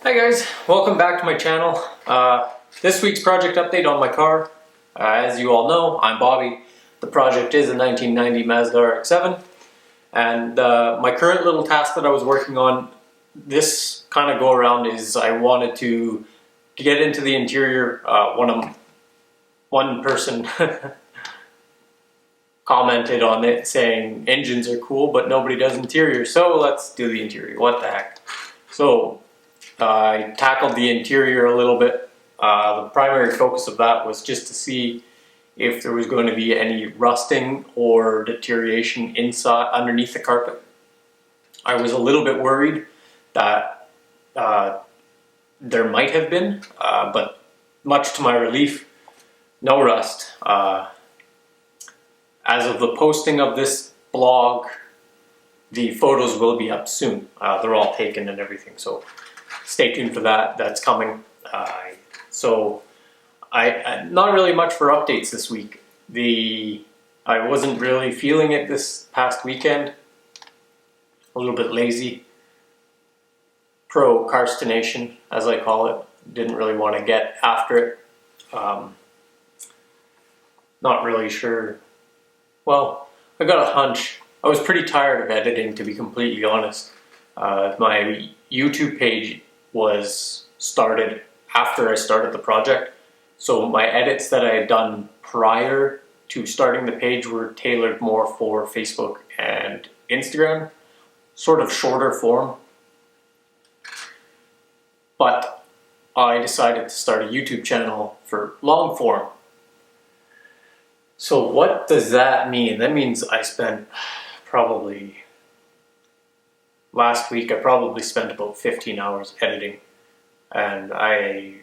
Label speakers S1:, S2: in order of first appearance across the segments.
S1: Hi guys, welcome back to my channel. This week's project update on my car. As you all know, I'm Bobby. The project is a 1990 Mazda RX-7, and my current little task that I was working on this kind of go around is I wanted to get into the interior. One person commented on it saying engines are cool but nobody does interior, so let's do the interior. What the heck. So I tackled the interior a little bit. The primary focus of that was just to see if there was going to be any rusting or deterioration inside underneath the carpet. I was a little bit worried that there might have been, but much to my relief, no rust. As of the posting of this blog, the photos will be up soon. They're all taken and everything, so stay tuned for that. That's coming. So not really much for updates this week. I wasn't really feeling it this past weekend. A little bit lazy. Procrastination, as I call it. Didn't really want to get after it. Not really sure. Well, I got a hunch. I was pretty tired of editing, to be completely honest. My YouTube page was started after I started the project, so my edits that I had done prior to starting the page were tailored more for Facebook and Instagram, sort of shorter form. But I decided to start a YouTube channel for long form. So what does that mean? That means I spent last week I probably spent about 15 hours editing, and I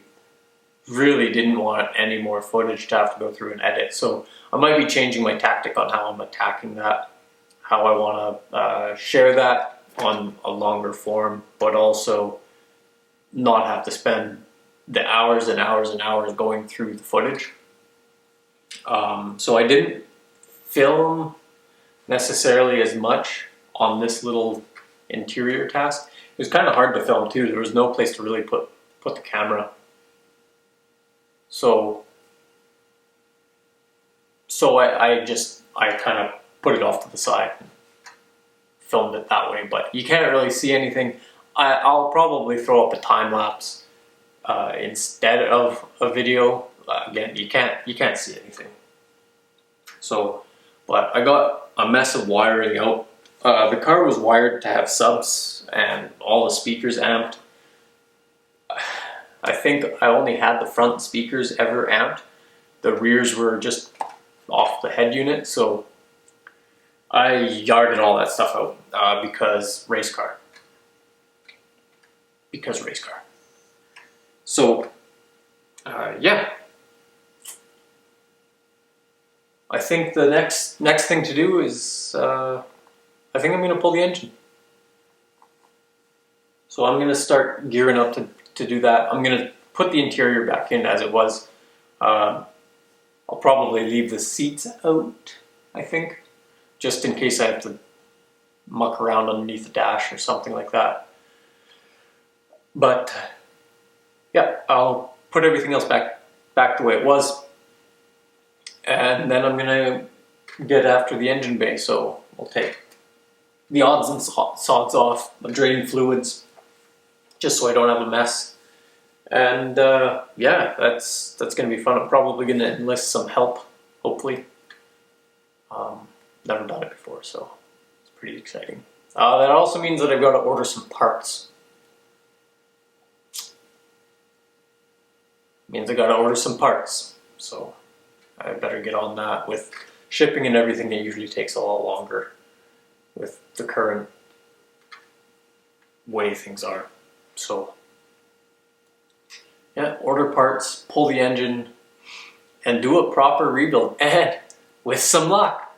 S1: really didn't want any more footage to have to go through and edit. So I might be changing my tactic on how I'm attacking that, how I want to share that on a longer form, but also not have to spend the hours and hours and hours going through the footage. So I didn't film necessarily as much on this little interior task. It was kind of hard to film too. There was no place to really put the camera. So I kind of put it off to the side and filmed it that way, but you can't really see anything. I'll probably throw up a time lapse instead of a video. Again, you can't see anything. So, but I got a mess of wiring out. The car was wired to have subs and all the speakers amped. I think I only had the front speakers ever amped. The rears were just off the head unit, so I yarded all that stuff out because race car. So, yeah. I think the next thing to do is, I think I'm going to pull the engine. So I'm going to start gearing up to do that. I'm going to put the interior back in as it was. I'll probably leave the seats out, I think, just in case I have to muck around underneath the dash or something like that. But yeah, I'll put everything else back the way it was. And then I'm going to get after the engine bay, so we'll take the odds and sods off, the drain fluids, just so I don't have a mess. And yeah, that's going to be fun. I'm probably going to enlist some help, hopefully. Never done it before, so it's pretty exciting. That also means that I've got to order some parts. Means I got to order some parts, so I better get on that. With shipping and everything, it usually takes a lot longer with the current way things are. So yeah, order parts, pull the engine, and do a proper rebuild. And with some luck,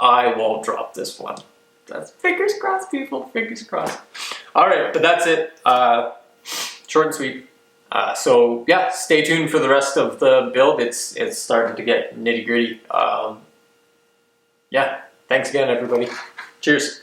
S1: I won't drop this one. That's fingers crossed, people, fingers crossed. All right, but that's it. Short and sweet. So yeah, stay tuned for the rest of the build. It's starting to get nitty gritty. Yeah, thanks again, everybody. Cheers.